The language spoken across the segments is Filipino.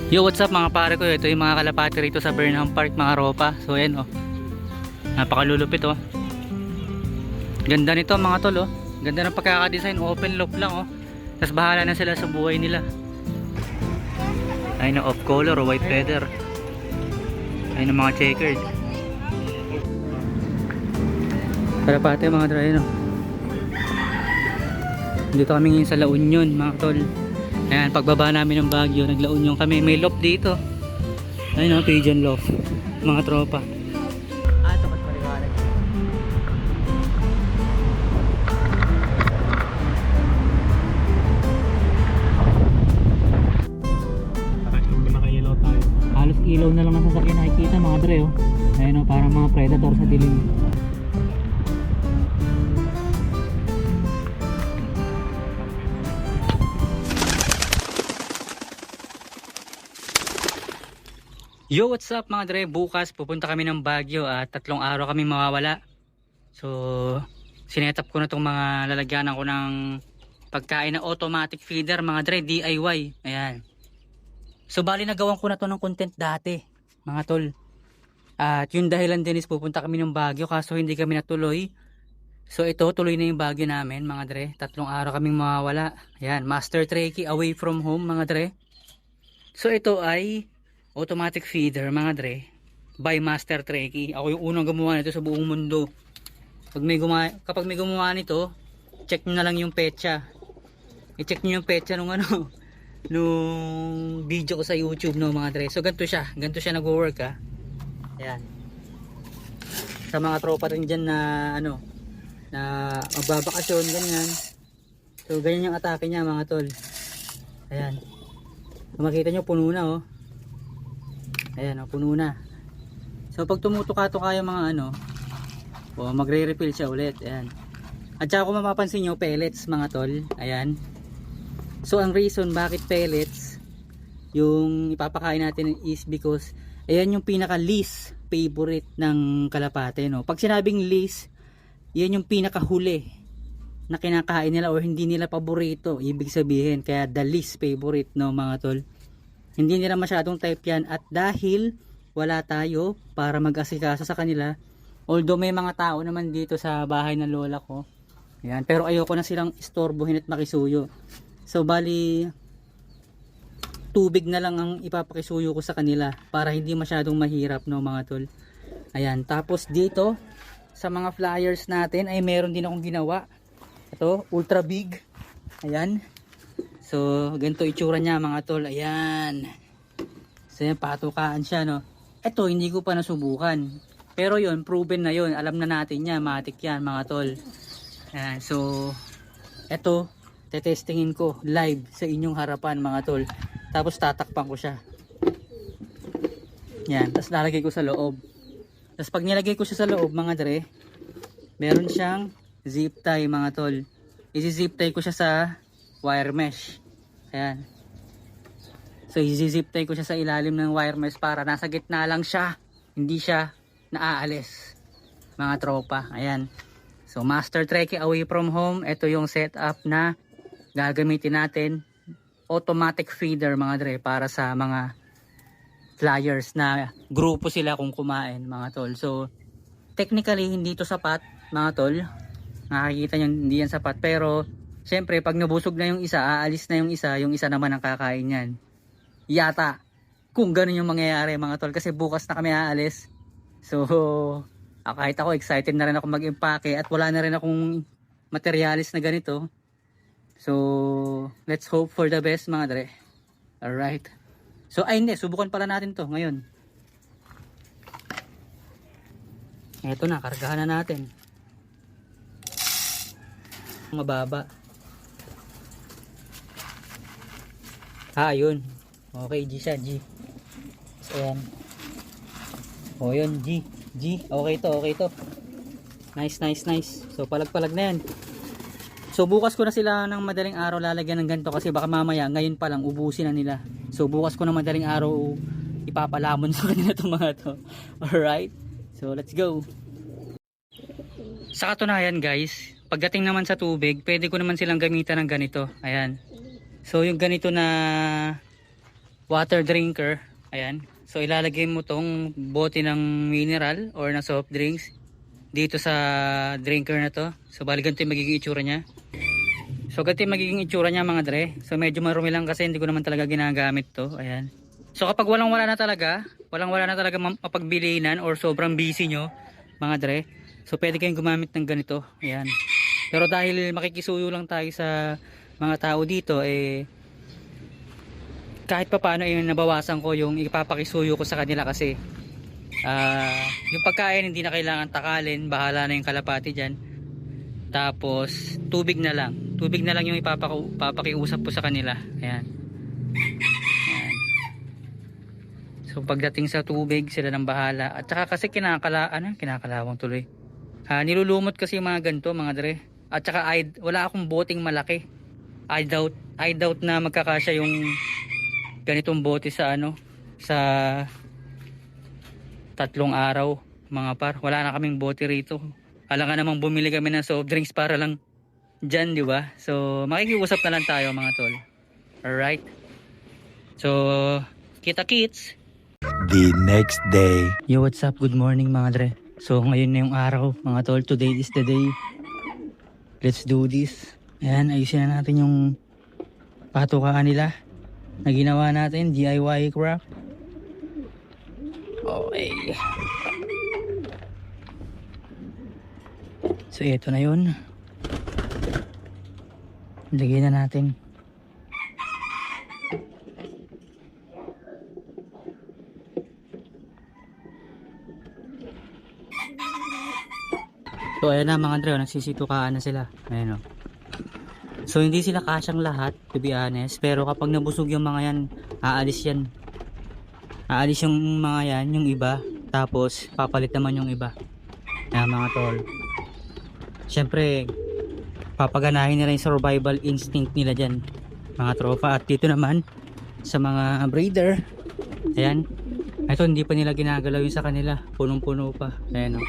Yo, what's up mga pare ko? Ito yung mga kalapati rito sa Burnham Park, mga ropa. So ayan oh. Napakalulupit oh. Ganda nito mga tol oh. Ganda ng pagkaka-design, open loop lang oh. Tapos bahala na sila sa buhay nila. Ayun na off color o white feather. Ayun ang mga checkered. Kalapati mga dry no. Dito kami ngayon sa La Union mga tol. Ayan, pagbaba namin ng Baguio, nagla Union kami. May loft dito. Ayun o, pigeon loft. Mga tropa. Ito mas maliwanag. Nakailaw tayo. Halos ilaw na lang ang sasakyan nakikita mga dre oh. Ayun o, parang mga predator sa dilim. Yo, what's up mga dre? Bukas pupunta kami ng Baguio at 3 araw kami mawawala. So, sinetap ko na itong mga lalagyanan ko ng pagkain na automatic feeder mga dre, DIY. Ayan. So, bali nagawan ko na to ng content dati mga tol. At yung dahilan din is pupunta kami ng Baguio kaso hindi kami natuloy. So, ito tuloy na yung Baguio namin mga dre. 3 araw kaming mawawala. Ayan, Master Trekkie away from home mga dre. So, ito ay automatic feeder mga dre by Master Trekkie. Ako yung unang gumawa nito sa buong mundo. Kapag may gumawa nito, check nyo na lang yung petsa. I-check nyo yung petsa nung ano nung video ko sa YouTube no mga dre. So ganito siya nagwo-work ha. Ayan. Sa mga tropa rin dyan na ano na magbabakasyon ganyan. So ganyan yung atake niya mga tol. Ayan. Kung makita nyo puno na oh. Ayan o, puno na. So pag tumutuka-tuka yung mga ano, magre-refill siya ulit. Ayan. At saka kung mapapansin nyo, pellets mga tol. Ayan. So ang reason bakit pellets yung ipapakain natin is because ayan yung pinaka least favorite ng kalapate no. Pag sinabing least, yan yung pinaka huli na kinakain nila or hindi nila paborito. Ibig sabihin, kaya the least favorite no mga tol. Hindi nila masyadong type yan at dahil wala tayo para mag-asikaso sa kanila, although may mga tao naman dito sa bahay ng lola ko, yan, pero ayoko na silang istorbohin at makisuyo. So bali tubig na lang ang ipapakisuyo ko sa kanila para hindi masyadong mahirap no mga tol. Ayan, tapos dito sa mga flyers natin ay meron din akong ginawa. Ito, ultra big. Ayan. So, ganito itsura niya mga tol. Ayan. So, yan, patukaan siya, no. Ito, hindi ko pa nasubukan. Pero yon proven na yon. Alam na natin yan. Matik yan, mga tol. Ayan. So, ito, tetestingin ko live sa inyong harapan, mga tol. Tapos, tatakpan ko siya. Yan. Tapos, lalagay ko sa loob. Tapos, pag nilagay ko siya sa loob, mga dre, meron siyang zip tie, mga tol. Isi-zip tie ko siya sa wire mesh. Ayan. So i-zip tie ko siya sa ilalim ng wire mesh para nasa gitna lang siya. Hindi siya naaalis. Mga tropa. Ayan. So Master Trekkie away from home. Ito yung setup na gagamitin natin. Automatic feeder mga dre para sa mga flyers na grupo sila kung kumain mga tol. So technically hindi to sapat mga tol. Nakikita nyo hindi yan sapat pero siyempre, pag nabusog na yung isa, aalis na yung isa naman ang kakain yan. Yata, kung ganun yung mangyayari mga tol, kasi bukas na kami aalis. So, kahit ako, excited na rin ako mag-impake at wala na rin akong materialis na ganito. So, let's hope for the best mga dre. Alright. So, ay hindi, subukan pala natin to ngayon. Eto na, kargahan na natin. Mababa. Yun. Okay, G siya, G. So, ayan. O, yun, G. G. Okay to. Nice. So, palag-palag na yan. So, bukas ko na sila ng madaling araw lalagyan ng ganito kasi baka mamaya, ngayon pa lang, ubusin na nila. So, bukas ko na madaling araw ipapalamon sa kanila itong mga to. Alright? So, let's go. Sa katunayan, guys, pagdating naman sa tubig, pwede ko naman silang gamitan ng ganito. Ayan. So yung ganito na water drinker. Ayan. So ilalagay mo tong bote ng mineral or ng soft drinks dito sa drinker na to. So bali ganito yung magiging itsura niya. So ganito yung magiging itsura niya mga dre. So medyo marumi lang kasi hindi ko naman talaga ginagamit to. Ayan. So kapag walang-wala na talaga mapagbilinan or sobrang busy nyo mga dre, so pwede kayong gumamit ng ganito. Ayan. Pero dahil makikisuyo lang tayo sa mga tao dito, kahit pa paano nabawasan ko yung ipapakisuyo ko sa kanila kasi yung pagkain hindi na kailangan takalin, bahala na yung kalapati dyan. Tapos tubig na lang yung ipapakiusap po sa kanila. Ayan. Ayan. So pagdating sa tubig sila nang bahala. At saka kasi kinakalawang tuloy, nilulumot kasi yung mga ganito mga dre. At saka wala akong boting malaki. I doubt na magkakasya yung ganitong bote sa sa 3 araw mga par. Wala na kaming bote rito. Alangan namang bumili kami ng soft drinks para lang dyan, di ba? So makikiusap na lang tayo mga tol. Alright. So kita-kits. The next day. Yo, what's up? Good morning mga dre. So ngayon na yung araw mga tol. Today is the day. Let's do this. Ayan, ayusin na natin yung patukaan nila na ginawa natin, DIY craft. Okay. So ito na yun. Lagyan na natin. So ayan na mga dre, nagsisitukaan na sila. Ayan o. So hindi sila kasyang lahat, to be honest. Pero kapag nabusog yung mga yan, aalis yan. Aalis yung mga yan, yung iba. Tapos papalit naman yung iba. Ayan mga tol. Siyempre, papaganahin nila yung survival instinct nila dyan, mga tropa. At dito naman, sa mga breeder, ayan. Ito hindi pa nila ginagalaw yung sa kanila. Punong-puno pa. Ayan o.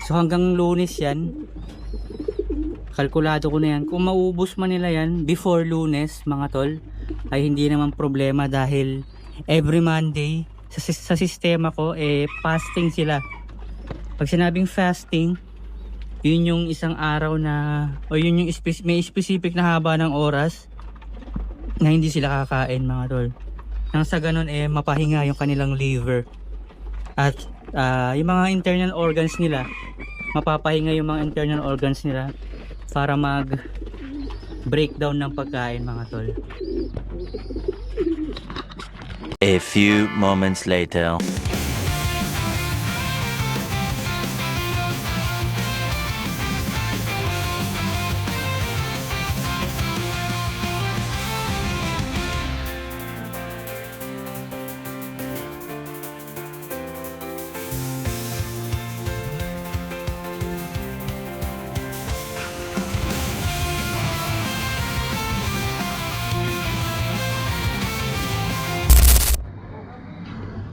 So hanggang Lunes yan, kalkulado ko na yan. Kung maubos man nila yan before Lunes mga tol, ay hindi naman problema dahil every Monday sa sistema ko fasting sila. Pag sinabing fasting, yun yung isang araw na o yun yung may specific na haba ng oras na hindi sila kakain mga tol. Nang sa ganun mapahinga yung kanilang liver at yung mga internal organs nila, mapapahinga yung mga internal organs nila para mag breakdown ng pagkain mga tol. A few moments later.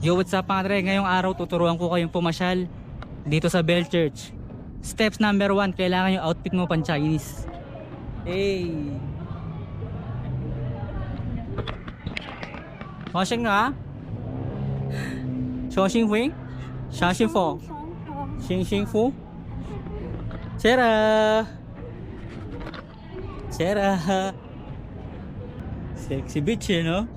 Yo, what's up mga dre? Ngayong araw tuturuan ko kayong pumasyal dito sa Bell Church. Steps number 1, kailangan yung outfit mo pan Chinese. Hey! Washing nga? Shashing Fu? Shashing Fu? Xing Fu? Chera! Chera! Sexy bitch no?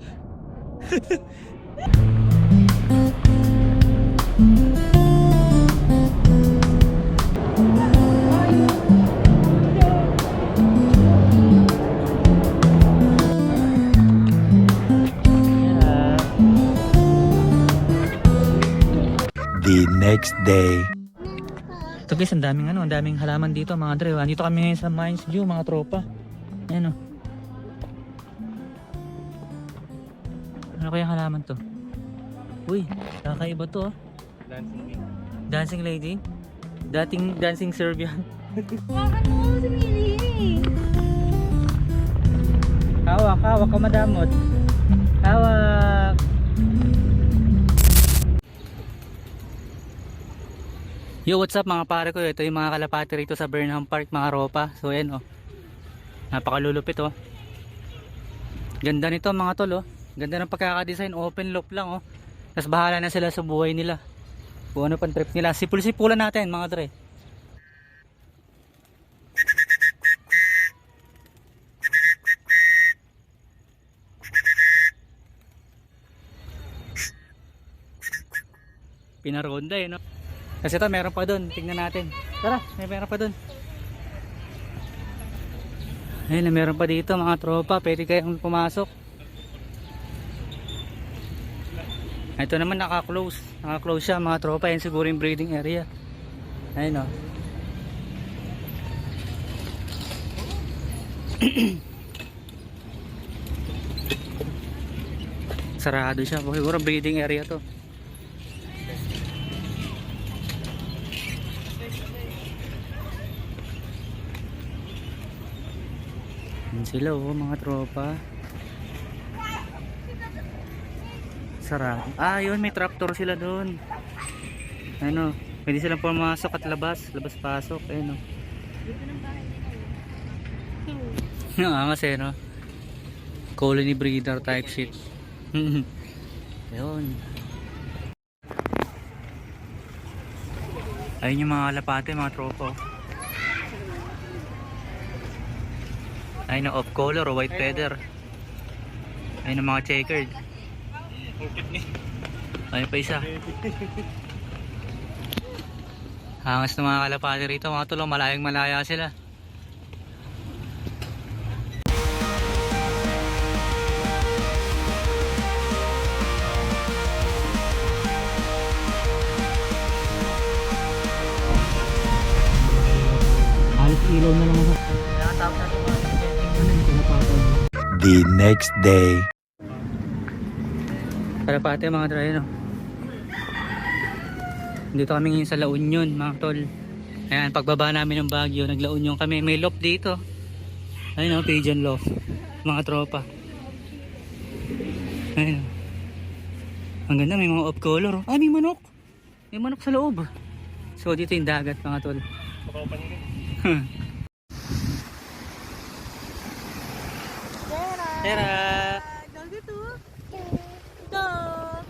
The next day. Ito guys, ang daming halaman dito mga dre. Dito kami ngayon sa Mines View mga tropa. Ayan o. Ano kaya halaman to? Uy, kakaiba to. Dancing lady. Dating dancing Serbian. Hawakan mo si Mili. Hawak ka madamot. Hawak. Yo, what's up mga pare ko? Ito yung mga kalapati rito sa Burnham Park mga ropa. So ayan oh. Napakalulupit oh. Ganda nito mga tol oh. Ganda ng pagkakadesign, open loop lang oh. Tapos bahala na sila sa buhay nila. Kung ano pang trip nila. Sipul-sipulan natin mga dre. Pinaronda no. Kasi ito meron pa doon, tingnan natin. Tara, meron pa doon. Ayun, meron pa dito mga tropa, pwede kayong pumasok. Ito naman naka-close siya mga tropa, yan siguro yung breeding area. Ayun o. Sarado siya, siguro breeding area to. Yan sila oh mga tropa. Sarado. Ah yun, may tractor sila doon. Ano, pwede silang pumasok at labas pasok. Ayun oh. Angas eh no. Colony breeder type shit. Ayun. Ayun yung mga kalapate mga tropa. Ayun na off color o white feather. Ayun ang mga checkered. Ayun pa isa. Hangas ng mga kalapate rito mga tulong, malayang malaya sila. Halos ilaw na lang ako. Nakatapos natin mga The next day. kalapate mga dre no. Dito kami ngayon sa La Union mga tol. Ayan, pagbaba namin ng Baguio, nagla Union kami. May loft dito. Ayun o, pigeon loft. Mga tropa. Ayun. Ang ganda, may mga off color. Ah, may manok. May manok sa loob. So dito yung dagat mga tol. Tara. Doggy too. Dog.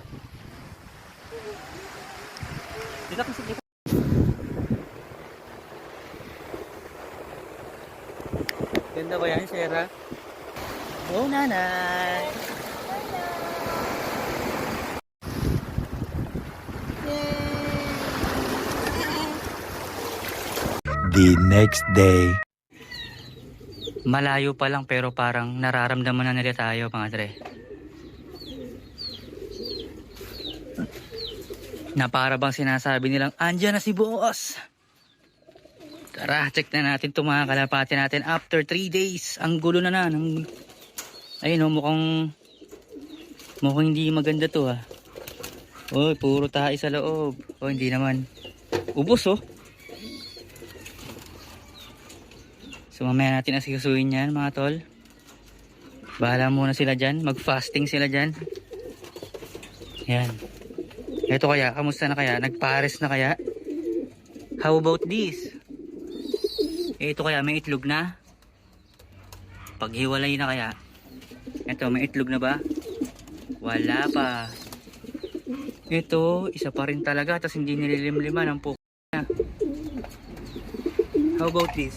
Dito kasi dito. Ganda ba yan, Sarah? Oh, nanay. The next day. Malayo pa lang pero parang nararamdaman na nila tayo mga dre. Na para bang sinasabi nilang andyan na si boss. Tara, check na natin itong mga kalapati natin after 3 days. Ang gulo na na. Ayun o, mukhang hindi maganda to ha. Oy, puro tayo sa loob. O, hindi naman. Ubos oh. So mamaya natin asikasuhin yan mga tol. Bahala muna sila dyan. Mag-fasting sila dyan. Yan. Ito kaya, kamusta na kaya? Nagpares na kaya? How about this? Ito kaya, may itlog na? Paghiwalay na kaya? Ito, may itlog na ba? Wala pa. Ito, isa pa rin talaga. Tapos hindi nililimliman ang puko na. How about this?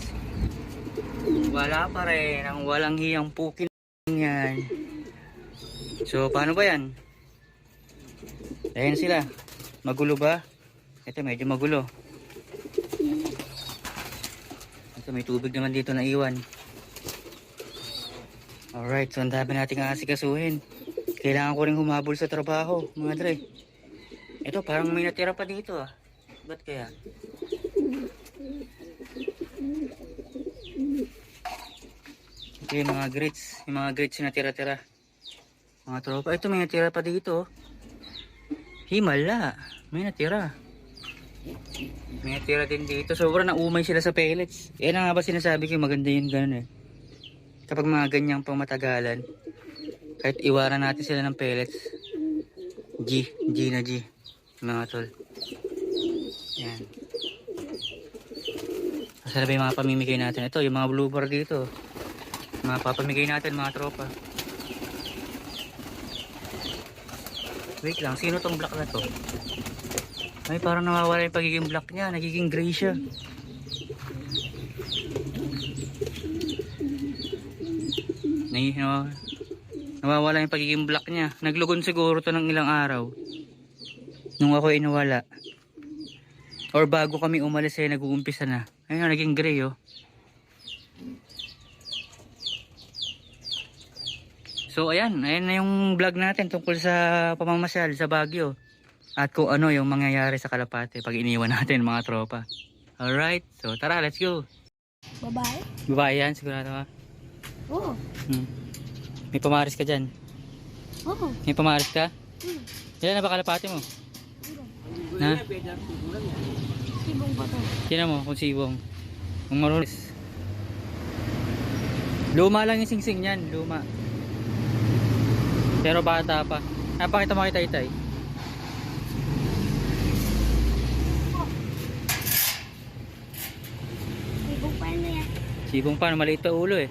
Wala pa rin. Ang walang hiyang pukin yan. So, paano ba yan? Ayan sila. Magulo ba? Ito, medyo magulo. Ito, may tubig naman dito na iwan. Alright, so ang dami nating aasikasuhin. Kailangan ko rin humabol sa trabaho, mga dre. Ito, parang may natira pa dito ah. Ba't kaya? Ito yung mga grits. Yung mga grits yung natira-tira. Mga tropa. Ito, may natira pa dito. Himala. May natira. May natira din dito. Sobrang naumay sila sa pellets. Yan ang nga ba sinasabi ko, maganda yun ganun eh. Kapag mga ganyang pamatagalan, kahit iwaran natin sila ng pellets, G na G. Mga tol. Yan. Masarap yung mga pamimigay natin. Ito, yung mga blooper dito. Mga papamigay natin mga tropa. Wait lang, sino tong black na to? Ay, parang nawawala yung pagiging black niya. Nagiging gray siya. Nawawala yung pagiging black niya. Naglugon siguro to ng ilang araw. Nung ako inawala. Or bago kami umalis ay nag-uumpisa na. Ayun, naging gray oh. So ayan na yung vlog natin tungkol sa pamamasyal sa Baguio. At kung ano yung mangyayari sa Kalapate pag iniwan natin mga tropa. Alright, so tara, let's go. Babae? Babae yan, sigurado ka. Oo. May pamaris ka dyan. Oo. May pamaris ka? Ilan na ba Kalapate mo? Ha? Sibong pa to. Tingnan mo kung sibong. Kung marulis. Luma lang yung singsing yan, luma. Pero bata pa. Napakita mo kita itay. Sibong pa na yan. Sibong pa, maliit pa ulo eh.